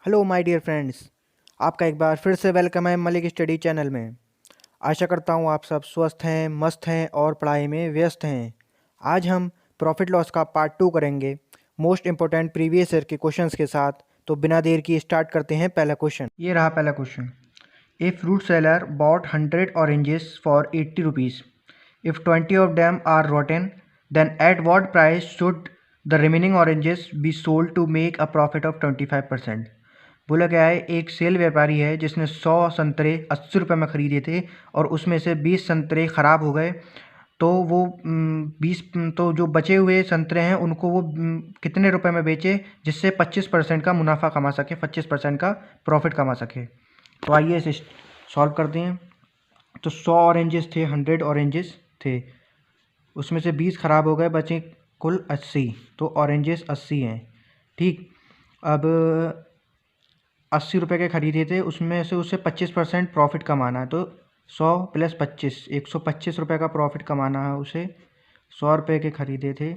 Hello my dear friends. आपका एक बार फिर से वेलकम है मलिक स्टडी चैनल में। आशा करता हूँ आप सब स्वस्थ हैं, मस्त हैं और पढ़ाई में व्यस्त हैं। आज हम प्रॉफिट लॉस का पार्ट 2 करेंगे मोस्ट इम्पोर्टेंट प्रीवियस ईयर के क्वेश्चंस के साथ। तो बिना देर की स्टार्ट करते हैं पहला क्वेश्चन। ये रहा पहला question. A fruit seller bought 100 oranges for 80 rupees. If 20 of them are rotten, then at what price should the remaining oranges be sold to make a profit of 25%? बोला गया है एक सेल व्यापारी है जिसने 100 संतरे 80 रुपये में ख़रीदे थे और उसमें से 20 संतरे ख़राब हो गए। तो वो 20 तो जो बचे हुए संतरे हैं उनको वो कितने रुपए में बेचे जिससे 25% का मुनाफा कमा सके, 25% का प्रॉफिट कमा सके। तो आइए इसे सॉल्व करते हैं। तो 100 ऑरेंजेस थे, 100 ऑरेंजेस थे, उसमें से 20 ख़राब हो गए, बचे कुल 80। तो ऑरेंजेस 80 हैं। ठीक, अब 80 रुपये के ख़रीदे थे, उसमें से उसे 25% प्रॉफिट कमाना है। तो 100 + 25 125 रुपये का प्रॉफिट कमाना है उसे। 100 रुपये के ख़रीदे थे,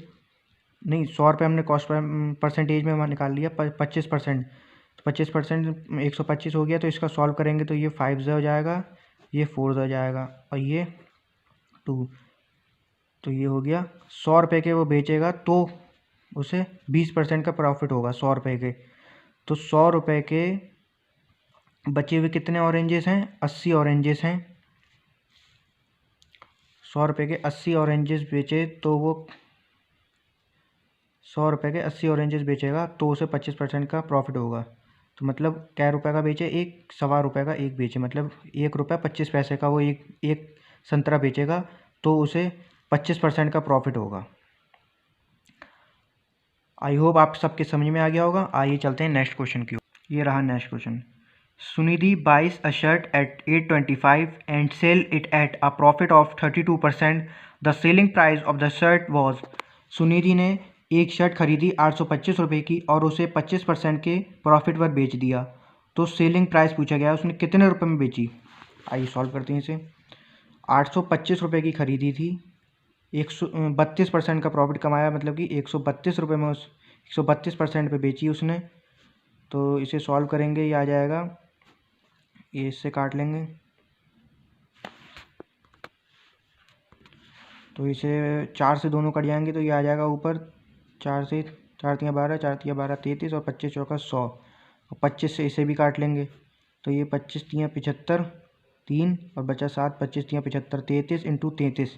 नहीं 100 रुपये हमने कॉस्ट परसेंटेज में निकाल लिया, 25%। तो 25% 125 हो गया। तो इसका सॉल्व करेंगे तो ये 5 हो जाएगा, ये 4 हो जाएगा और ये 2। तो ये हो गया 100 रुपये के वो बेचेगा तो उसे 20% का प्रॉफिट होगा 100 रुपये के। तो 100 रुपये के बचे हुए कितने ऑरेंजेस हैं? 80 ऑरेंजेस हैं। 100 रुपये के 80 ऑरेंजेस बेचे तो वो 100 रुपये के 80 ऑरेंजेस बेचेगा तो उसे 25% का प्रॉफिट होगा। तो मतलब क्या रुपये का बेचे? एक, 1.25 का एक बेचे, मतलब 1 रुपया 25 पैसे का वो एक संतरा बेचेगा तो उसे 25% का प्रॉफिट होगा। आई होप आप सबके समझ में आ गया होगा। आइए चलते हैं नेक्स्ट क्वेश्चन की ओर। ये रहा next question. Sunidhi buys a shirt at 825 and sell it at a profit of 32%. The selling price of the shirt was। Sunidhi ने एक शर्ट खरीदी 825 रुपये की और उसे 25% के प्रॉफिट पर बेच दिया। तो सेलिंग प्राइस पूछा गया, उसने कितने रुपए में बेची। आइए सॉल्व करते हैं इसे। 825 रुपये की खरीदी थी, 132% का प्रॉफिट कमाया, मतलब कि 132 रुपये में उस 132% पे बेची उसने। तो इसे सॉल्व करेंगे, ये आ जाएगा, ये इससे काट लेंगे तो इसे 4 से दोनों कट जाएंगे तो ये आ जाएगा ऊपर। 4 से 4 × 3 = 12, 4 × 3 = 12, 33 और 25 × 4 = 100 और 25 से इसे भी काट लेंगे तो ये 25 × 3 = 75, 3 और बचा 7, 25 × 3 = 75, 33 × 33,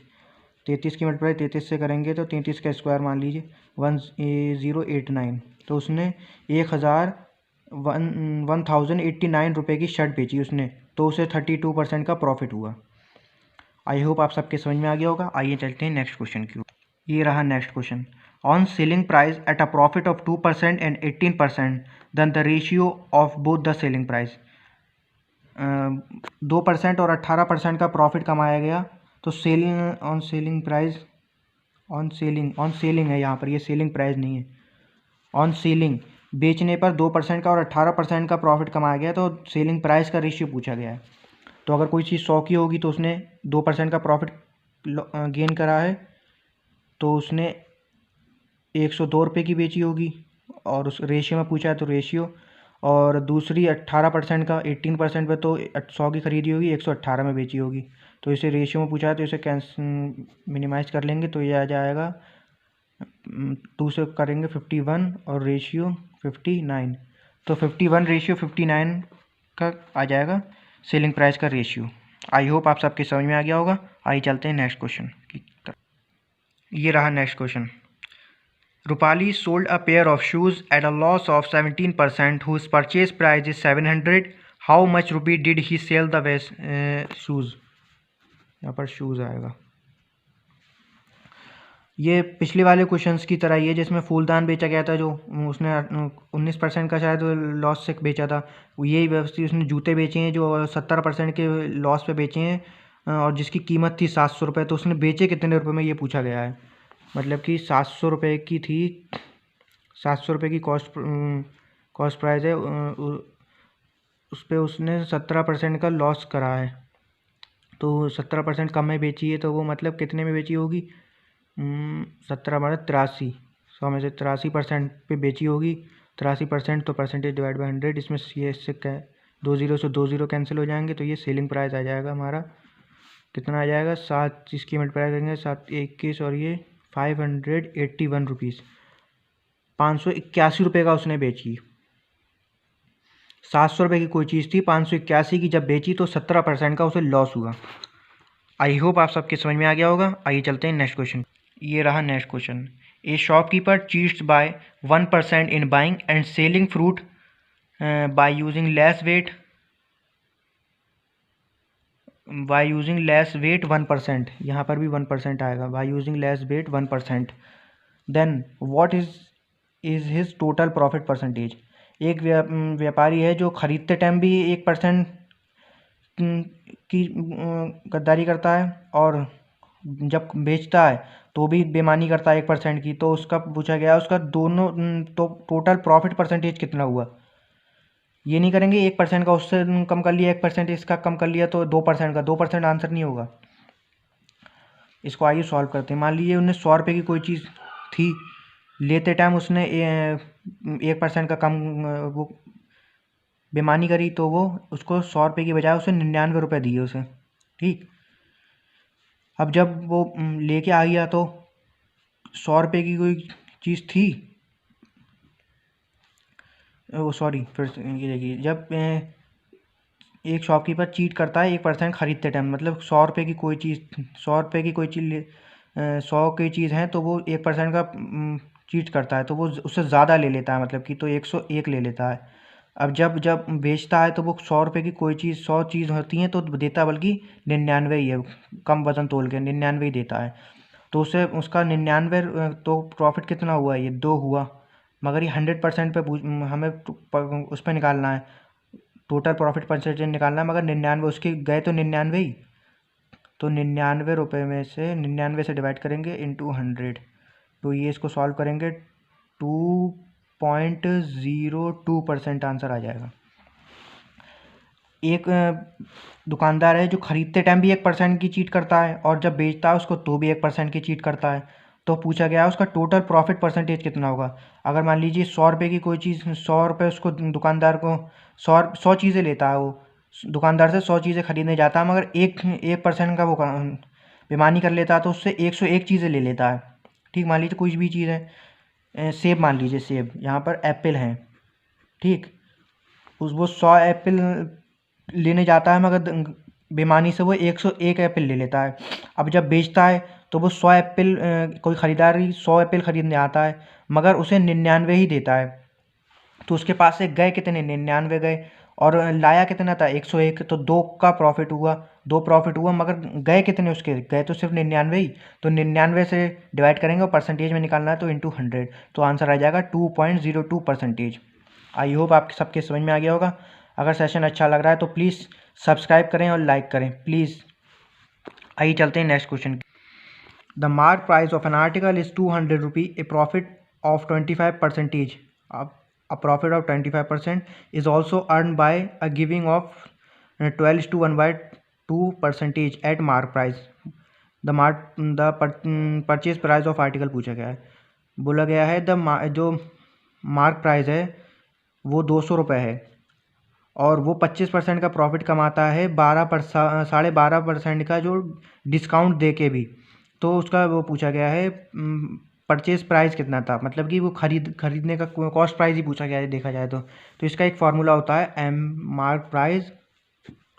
33 की मल्टीप्लाई 33 से करेंगे तो 33 का स्क्वायर मान लीजिए 1089। तो उसने 1089 रुपये की शर्ट बेची उसने, तो उसे 32% का प्रॉफिट हुआ। आई होप आप सबके समझ में आ गया होगा। आइए चलते हैं नेक्स्ट क्वेश्चन की ओर। ये रहा next question. On selling price at a profit of 2% and 18%, then the ratio of both the selling price. 2% और 18% का प्रॉफिट कमाया गया। तो selling on selling price, on selling है यहाँ पर, ये सेलिंग प्राइस नहीं है। ऑन सेलिंग बेचने पर 2% का और 18% का प्रॉफिट कमाया गया, तो सेलिंग प्राइस का रेशियो पूछा गया है। तो अगर कोई चीज़ 100 की होगी तो उसने 2% का प्रॉफिट गेन करा है, तो उसने 102 रुपये की बेची होगी और उस रेशियो में पूछा है तो रेशियो। और दूसरी 18% का 18% पे तो 100 की खरीदी होगी, 118 में बेची होगी। तो इसे रेशियो में पूछा है तो इसे मिनिमाइज़ कर लेंगे तो ये आ जाएगा 2 से करेंगे 51 और रेशियो 59। तो 51:59 का आ जाएगा सेलिंग प्राइस का रेशियो। आई होप आप सबके समझ में आ गया होगा। आइए चलते हैं नेक्स्ट क्वेश्चन की तरफ। ये रहा next question. Rupali sold a pair of shoes at a loss of 17%, whose purchase price is 700। How much rupee did he sell the waste shoes. यहाँ पर शूज़ आएगा। ये पिछले वाले क्वेश्चंस की तरह ही है जिसमें फूलदान बेचा गया था, जो उसने 19% का शायद लॉस से बेचा था। यही व्यवस्थित उसने जूते बेचे हैं जो 70% के लॉस पे बेचे हैं और जिसकी कीमत थी 700 रुपये। तो उसने बेचे कितने रुपए में ये पूछा गया है। मतलब कि 700 रुपये की थी, 700 रुपये की कॉस्ट प्राइस है, उस पर उसने 17% का लॉस करा है। तो 17% कम में बेची है तो वो मतलब कितने में बेची होगी? 17 × 83, 100 में से 83% पे बेची होगी 83%, तो परसेंटेज डिवाइड बाई 100, इसमें ये इससे 2 से 2 कैंसिल हो जाएंगे, तो ये सेलिंग प्राइस आ जाएगा हमारा। कितना आ जाएगा? 7, इसकी मल्टीप्लाई करेंगे 7×21 और ये 581 रुपीज़, 581 रुपये का उसने बेची। 700 रुपये की कोई चीज़ थी, 581 की जब बेची तो 17% का उसे लॉस हुआ। आई होप आप सबके समझ में आ गया होगा। आइए चलते हैं नेक्स्ट क्वेश्चन। ये रहा next question. A shopkeeper cheats by 1% in buying and selling fruit by using less weight 1%। यहाँ पर भी 1% आएगा। By using less weight 1%, then what is his total profit percentage. एक व्यापारी है जो खरीदते टाइम भी 1% की गद्दारी करता है और जब बेचता है तो भी बेईमानी करता है 1% की। तो उसका पूछा गया उसका दोनों तो टोटल प्रॉफिट परसेंटेज कितना हुआ। ये नहीं करेंगे 1% का उससे कम कर लिया, 1% इसका कम कर लिया तो 2% का। 2% आंसर नहीं होगा। इसको आइए सॉल्व करते हैं। मान लीजिए उन्हें 100 रुपये की कोई चीज़ थी, लेते टाइम उसने 1% का कम वो बेईमानी करी, तो वो उसको 100 रुपये की बजाय उसे 99 रुपये दिए उसे। ठीक, अब जब वो लेके आ गया तो 100 रुपये की कोई चीज़ थी, वो सॉरी फिर से ये देखिए, जब एक शॉपकीपर चीट करता है 1% खरीदते टाइम, मतलब 100 रुपये की कोई चीज़, 100 रुपये की कोई चीज़ 100 की चीज़ है तो वो 1% का चीट करता है, तो वो उससे ज़्यादा ले लेता है, मतलब कि तो 101 ले लेता है। अब जब जब बेचता है तो वो 100 रुपये की कोई चीज़ 100 चीज़ होती हैं तो देता बल्कि 99 ही है, कम वजन तोल के 99 ही देता है। तो उससे उसका 99 तो प्रॉफिट कितना हुआ? ये 2 हुआ। मगर ये 100% पे हमें उस पर निकालना है, टोटल प्रॉफिट परसेंटेज निकालना है, मगर 99 उसके गए तो 99 ही। तो 99 रुपये में से 99 से डिवाइड करेंगे इंटू 100, तो ये इसको सॉल्व करेंगे 2.02% आंसर आ जाएगा। एक दुकानदार है जो खरीदते टाइम भी 1% की चीट करता है और जब बेचता है उसको तो भी 1% की चीट करता है। तो पूछा गया है उसका टोटल प्रॉफिट परसेंटेज कितना होगा। अगर मान लीजिए 100 रुपये की कोई चीज़, 100 रुपये उसको दुकानदार को 100 चीज़ें लेता है, वो दुकानदार से 100 चीज़ें खरीदने जाता है, मगर 1% का वो बेईमानी कर लेता है तो उससे 101 चीज़ें ले लेता है। ठीक, मान लीजिए कुछ भी चीज़ है, सेब मान लीजिए, सेब, यहाँ पर एप्पल हैं। ठीक, वो 100 एप्पल लेने जाता है, मगर बेईमानी से वो 101 एप्पल ले लेता है। अब जब बेचता है तो वो 100 एप्पल, कोई ख़रीदार 100 एप्पल ख़रीदने आता है, मगर उसे 99 ही देता है। तो उसके पास से गए कितने? 99 गए, और लाया कितना था? 101। तो 2 का प्रॉफिट हुआ, 2 प्रॉफिट हुआ, मगर गए कितने उसके? गए तो सिर्फ 99 ही। तो 99 से डिवाइड करेंगे और परसेंटेज में निकालना है तो इंटू 100, तो आंसर आ जाएगा 2.02%। आई होप आपके सबके समझ में आ गया होगा। अगर सेशन अच्छा लग रहा है तो प्लीज़ सब्सक्राइब करें और लाइक करें प्लीज़। आइए चलते हैं next question. The mark price of an article is 200 rupee, A profit of 25%, a profit of 25% is also earned by a giving of 12:1/2% at mark price. The purchase price of article पूछा गया है। बोला गया है जो mark price है वो 200 रुपये है और वो 25% का प्रॉफिट कमाता है, 12.5% का जो डिस्काउंट दे के भी। तो उसका वो पूछा गया है परचेज प्राइस कितना था, मतलब कि वो खरीदने का कॉस्ट प्राइस ही पूछा गया है देखा जाए तो इसका एक फार्मूला होता है M mark price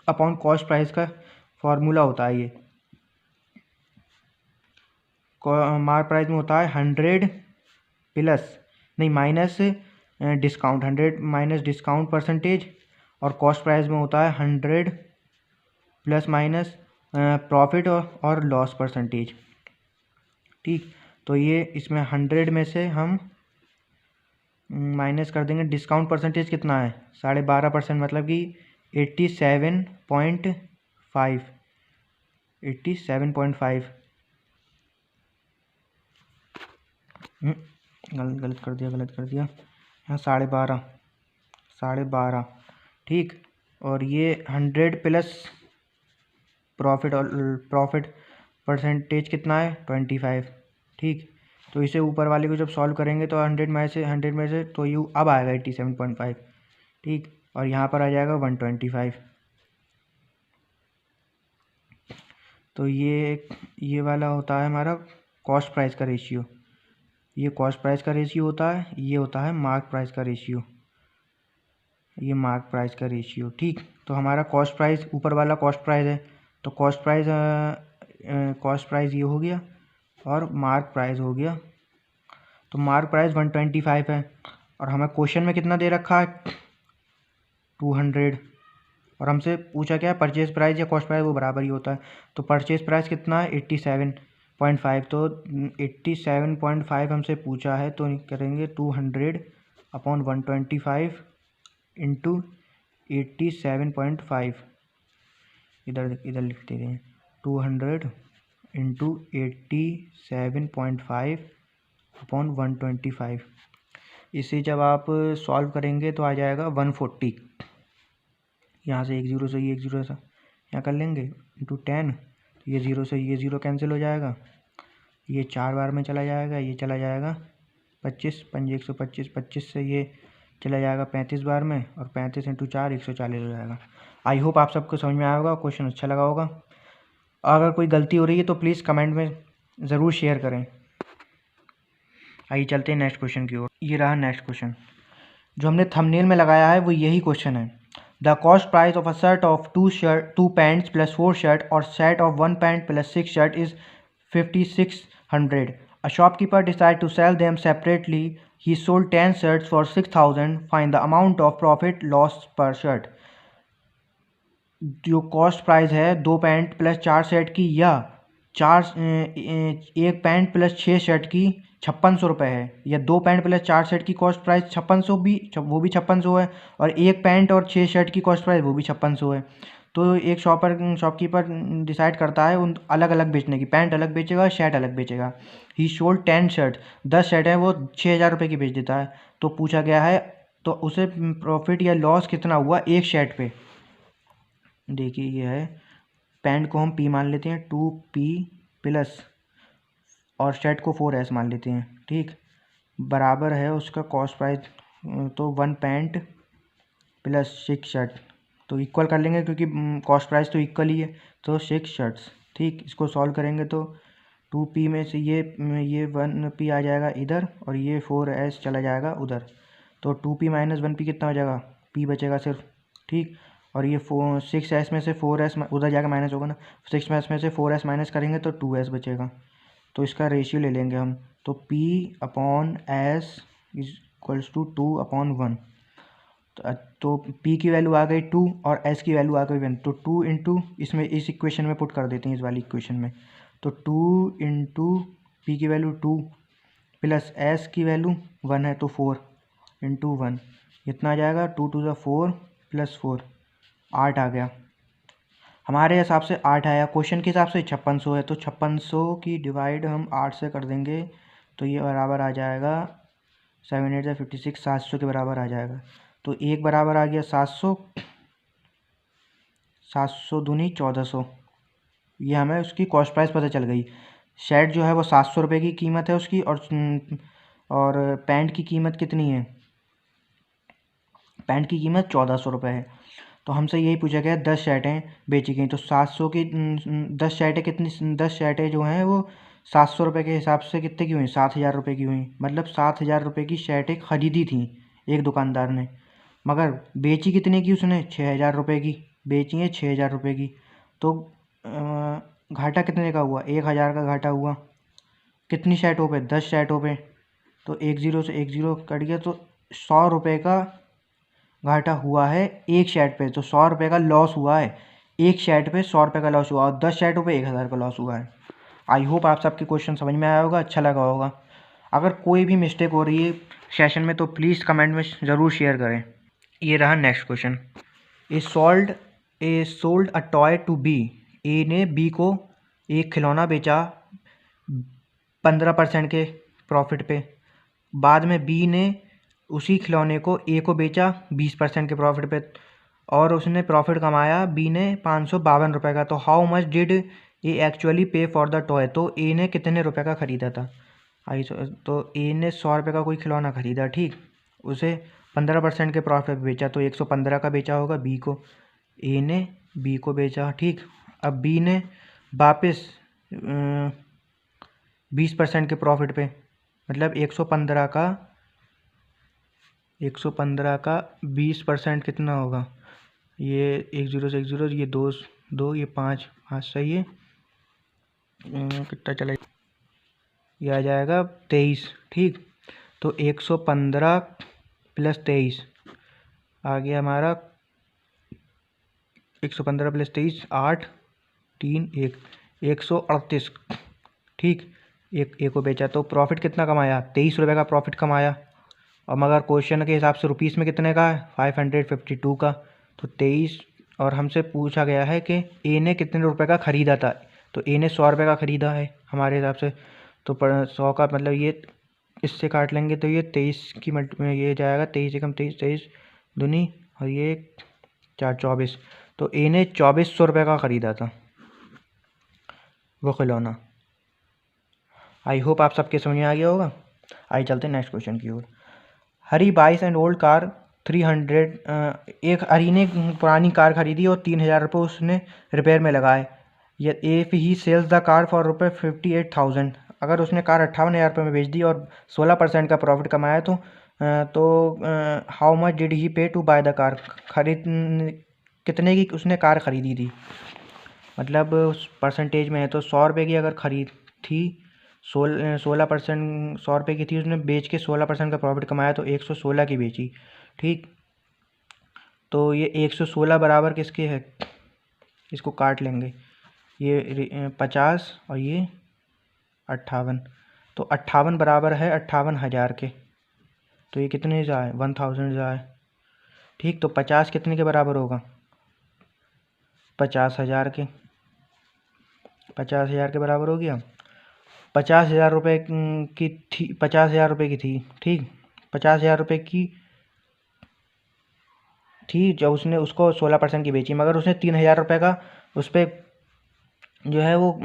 upon cost price का फार्मूला होता है। ये मार्क प्राइस में होता है 100 प्लस नहीं minus discount, 100 minus discount percentage, और कॉस्ट प्राइस में होता है 100 प्लस माइनस प्रॉफिट और लॉस परसेंटेज। ठीक, तो ये इसमें 100 में से हम माइनस कर देंगे डिस्काउंट परसेंटेज कितना है 12.5%, मतलब कि 87.5 गलत कर दिया यहाँ 12.5। ठीक, और ये 100 प्लस प्रॉफिट परसेंटेज कितना है 25। ठीक, तो इसे ऊपर वाले को जब सॉल्व करेंगे तो 100 में से तो यू अब आएगा 87.5, ठीक। और यहाँ पर आ जाएगा 125। तो ये वाला होता है हमारा कॉस्ट प्राइस का रेशियो, ये कॉस्ट प्राइस का रेशियो होता है, ये होता है मार्क प्राइस का रेशियो, ये मार्क प्राइस का रेशियो, ठीक। तो हमारा कॉस्ट प्राइस ऊपर वाला कॉस्ट प्राइस है, तो कॉस्ट प्राइस ये हो गया और मार्क प्राइस हो गया। तो मार्क प्राइस 125 है और हमें क्वेश्चन में कितना दे रखा है 200, और हमसे पूछा क्या है परचेज प्राइस या कॉस्ट प्राइस, वो बराबर ही होता है। तो परचेज प्राइस कितना है 87.5, तो 87.5 हमसे पूछा है, तो करेंगे 200/125 इंटू 87.5, इधर लिख देते हैं 200 इंटू 87.5/125। इसे जब आप सॉल्व करेंगे तो आ जाएगा 140। यहाँ से एक ज़ीरो से यहाँ कर लेंगे इंटू 10, तो ये ज़ीरो से ये ज़ीरो कैंसिल हो जाएगा, ये 4 बार में चला जाएगा, ये चला जाएगा 25, 5 125, 25 से ये चला जाएगा 35 बार में, और 35 इंटू 4 140 हो जाएगा। आई होप आप सबको समझ में आया होगा, क्वेश्चन अच्छा लगा होगा। अगर कोई गलती हो रही है तो प्लीज़ कमेंट में ज़रूर शेयर करें। आइए चलते हैं नेक्स्ट क्वेश्चन की ओर। ये रहा नेक्स्ट क्वेश्चन, जो हमने थंबनेल में लगाया है वो यही क्वेश्चन है। The cost price of a set of 2 pants plus 4 shirt और set of 1 pant plus 6 shirt is 5600। A shopkeeper decided to sell them separately. He sold 10 shirts for 6000. Find the amount of profit loss per shirt. जो cost price है 2 pant plus 4 shirt की या एक pant plus 6 shirt की 5600 रुपये है, या 2 pant plus 4 shirt की कॉस्ट प्राइस 5600 वो भी 5600 है, और एक पैंट और 6 शर्ट की कॉस्ट प्राइस वो भी 5600 है। तो एक शॉपकीपर डिसाइड करता है उन अलग अलग बेचने की, पैंट अलग बेचेगा, शर्ट अलग बेचेगा। ही सोल्ड 10 शर्ट, 10 शर्ट है वो 6000 रुपये की बेच देता है। तो पूछा गया है तो उसे प्रॉफिट या लॉस कितना हुआ एक शर्ट पे। देखिए ये है, पैंट को हम P मान लेते हैं 2P प्लस, और शर्ट को 4S मान लेते हैं, ठीक। बराबर है उसका कॉस्ट प्राइस, तो 1 पैंट प्लस 6 शर्ट, तो इक्वल कर लेंगे क्योंकि कॉस्ट प्राइस तो इक्वल ही है, तो 6 शर्ट्स, ठीक। इसको सॉल्व करेंगे तो 2P में से ये 1P आ जाएगा इधर, और ये 4S चला जाएगा उधर, तो 2P माइनस 1P कितना हो जाएगा, P बचेगा सिर्फ, ठीक। और ये 6S में से 4S उधर जाकर माइनस होगा ना, 6S में से 4S माइनस करेंगे तो 2S बचेगा। तो इसका रेशियो ले लेंगे हम, तो P/S इज इक्वल्स टू 2/1। तो P की वैल्यू आ गई 2 और S की वैल्यू आ गई 1, तो 2 इंटू इसमें इस इक्वेशन में पुट कर देते हैं, इस वाली इक्वेशन में। तो 2 इंटू P की वैल्यू 2 प्लस S की वैल्यू 1 है, तो 4 इंटू 1 इतना आ जाएगा, 2 टू ज़ा 4 प्लस 4 8 आ गया। हमारे हिसाब से 8 आया, क्वेश्चन के हिसाब से 5600 है, तो 5600 की डिवाइड हम 8 से कर देंगे तो ये बराबर आ जाएगा 7 8 56, 700 के बराबर आ जाएगा। तो एक बराबर आ गया 700, 700 दूनी 1400, ये हमें उसकी कॉस्ट प्राइस पता चल गई। शर्ट जो है वो 700 रुपये की कीमत है उसकी, और पैंट की कीमत कितनी है, पैंट की कीमत 1400 रुपये है। तो हमसे यही पूछा गया 10 शर्टें बेची गई, तो 700 की 10 शर्टें कितनी, 10 शर्टें जो हैं वो 700 रुपये के हिसाब से कितने की हुई, 7000 रुपये की हुई। मतलब 7000 रुपये की शर्टें ख़रीदी थी एक दुकानदार ने, मगर बेची कितने की उसने, 6000 रुपये की बेची है, 6000 रुपये की। तो घाटा कितने का हुआ, 1000 का घाटा हुआ। कितनी शर्टों पे, 10 शर्टों पे, तो 1 ज़ीरो से 1 ज़ीरो कट गया, तो 100 रुपये का घाटा हुआ है एक शर्ट पे, तो 100 रुपये का लॉस हुआ है एक शर्ट पे, 100 रुपये का लॉस हुआ, और 10 शर्टों पे 1000 का लॉस हुआ है। आई होप आप सबके क्वेश्चन समझ में आया होगा, अच्छा लगा होगा। अगर कोई भी मिस्टेक हो रही है सेशन में तो प्लीज़ कमेंट में ज़रूर शेयर करें। ये रहा next question. A sold a toy to B. A ने बी को एक खिलौना बेचा 15% के प्रॉफिट पे। बाद में बी ने उसी खिलौने को ए को बेचा 20% के प्रॉफिट पे, और उसने प्रॉफिट कमाया बी ने 552 रुपये का। तो how much did a actually पे फॉर द टॉय। तो ए ने कितने रुपए का ख़रीदा था। तो ए ने 100 रुपये का कोई खिलौना खरीदा, ठीक, उसे 15% के प्रॉफिट पे बेचा, तो 115 का बेचा होगा बी को। ए ने बी को बेचा, ठीक। अब बी ने वापस 20% के प्रॉफिट पे, मतलब 115 का 20% कितना होगा, ये 1 0 से 1 0, ये 2 2, ये 5 5 सही है। कितना चला, ये आ जाएगा 23, ठीक। तो 115 प्लस 23 आ गया हमारा 115 प्लस 23 8 3 1 138, ठीक। एक को बेचा तो प्रॉफिट कितना कमाया, 23 रुपये का प्रॉफिट कमाया। और मगर क्वेश्चन के हिसाब से रुपीस में कितने का है, 552 का। तो 23, और हमसे पूछा गया है कि ए ने कितने रुपए का ख़रीदा था, तो ए ने 100 रुपये का ख़रीदा है हमारे हिसाब से। तो 100 का मतलब ये इससे काट लेंगे तो ये 23 की में ये जाएगा, 23 एकम 23, 23 दूनी, और ये 4 24। तो ए ने 2400 रुपये का ख़रीदा था वो खिलौना। आई होप आप सबके समझ में आ गया होगा। आइए चलते हैं नेक्स्ट क्वेश्चन की ओर। हरी बाइस एंड ओल्ड कार 300, एक हरी ने पुरानी कार खरीदी और 3000 रुपये उसने रिपेयर में लगाए। If he sells the car for रुपये 58,000, अगर उसने कार 58,000 रुपये में बेच दी और 16% का प्रॉफिट कमाया, तो हाउ मच डिड ही पे टू बाय द कार, कितने की उसने कार ख़रीदी थी, मतलब परसेंटेज में है तो 100 रुपये की अगर ख़रीद थी, 16% 100 रुपये की थी, उसने बेच के 16% का प्रॉफिट कमाया, तो 116 की बेची, ठीक। तो ये 116 बराबर किसके है, इसको काट लेंगे, ये 50 और ये 58, तो 58 बराबर है 58,000 के। तो ये कितने जाए, 1000 जाए, ठीक। तो 50 कितने के बराबर होगा, 50,000 के, 50,000 के बराबर हो गया। 50,000 रुपये की थी, 50,000 रुपये की थी, ठीक। 50,000 रुपये की थी जब उसने उसको 16% की बेची, मगर उसने 3,000 रुपये का उस पर जो है वो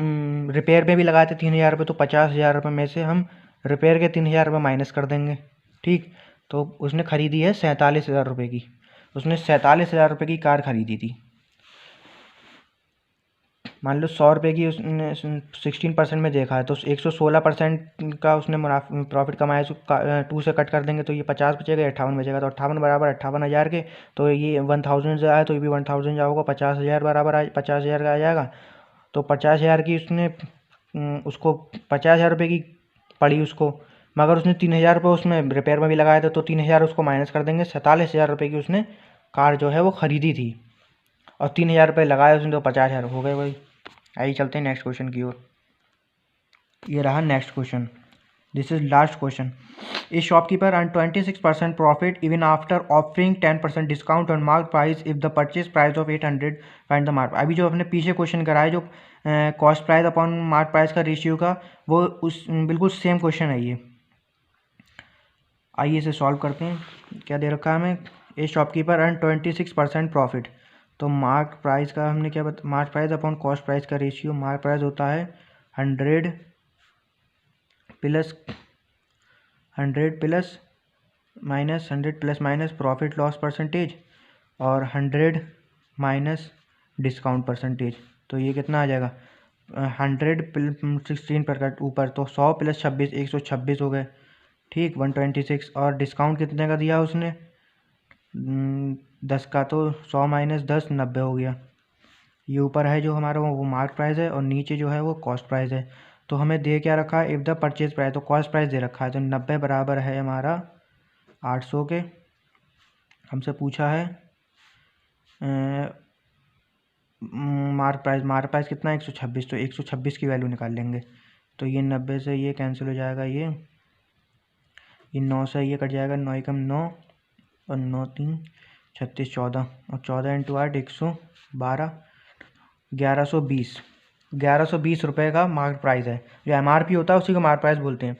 रिपेयर में भी लगाए थे 3,000 रुपये। तो 50,000 रुपये में से हम रिपेयर के 3,000 रुपये माइनस कर देंगे, ठीक। तो उसने ख़रीदी है 47,000 रुपये की, उसने 47,000 रुपये की कार ख़रीदी थी। मान लो 100 रुपये की उसने 16% में देखा है, तो 116% का उसने प्रॉफिट कमाया, तो 2 से कट कर देंगे तो ये 50 बचेगा, 58 बचेगा, तो 58 बराबर 58,000 के। तो ये 1000 से आया तो ये भी 1000 जाओगा, 50,000 बराबर 50,000 का आ जाएगा। तो 50,000 की उसने उसको 50,000 रुपये की पड़ी उसको, मगर उसने 3,000 रुपये उसमें रिपेयर में भी लगाया था, तो 3,000 उसको माइनस कर देंगे। 47,000 रुपये की उसने कार जो है वो ख़रीदी थी, और 3,000 रुपये लगाए उसने, तो 50,000 हो गए भाई। आइए चलते हैं नेक्स्ट क्वेश्चन की ओर। ये रहा next question, this is last question. A shopkeeper earn 26% profit even after offering 10% discount on mark price if the purchase price of 800 find the mark. अभी जो अपने पीछे क्वेश्चन कराया जो cost price upon mark price का ratio का, वो उस बिल्कुल सेम क्वेश्चन है ये। आइए इसे सॉल्व करते हैं। क्या दे रखा है हमें, ए शॉपकीपर अर्न 26% प्रॉफिट, तो मार्क प्राइस का हमने क्या mark price upon cost price का रेशियो, मार्क प्राइस होता है 100 plus minus 100 plus minus profit loss percentage, और 100 माइनस डिस्काउंट परसेंटेज। तो ये कितना आ जाएगा, 100 16 पर ऊपर, तो 100 प्लस 26 126 हो गए, ठीक, 126। और डिस्काउंट कितने का दिया उसने, 10 का, तो 100 माइनस 10 90 हो गया। ये ऊपर है जो हमारा वो मार्क प्राइस है, और नीचे जो है वो कॉस्ट प्राइस है। तो हमें दे क्या रखा है, इफ़ द परचेज प्राइस, तो कॉस्ट प्राइस दे रखा है, तो 90 बराबर है हमारा 800 के। हमसे पूछा है मार्क प्राइस कितना है, 126, तो 126 की वैल्यू निकाल लेंगे। तो ये 90 से ये कैंसिल हो जाएगा, ये 9 से ये कट जाएगा, 9 एकम 9 और 9 3 36 14, और 14 इंटू 8 112, 1120 रुपये का मार्क प्राइस है। जो MRP होता है उसी को मार्क प्राइस बोलते हैं।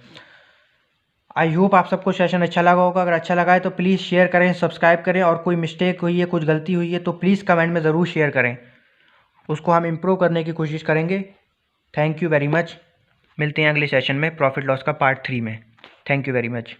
आई होप आप सबको सेशन अच्छा लगा होगा। अगर अच्छा लगा है तो प्लीज़ शेयर करें, सब्सक्राइब करें, और कोई मिस्टेक हुई है, कुछ गलती हुई है तो प्लीज़ कमेंट में ज़रूर शेयर करें, उसको हम इम्प्रूव करने की कोशिश करेंगे। Thank you very much. मिलते हैं अगले सेशन में प्रॉफिट लॉस का पार्ट 3 में। Thank you very much.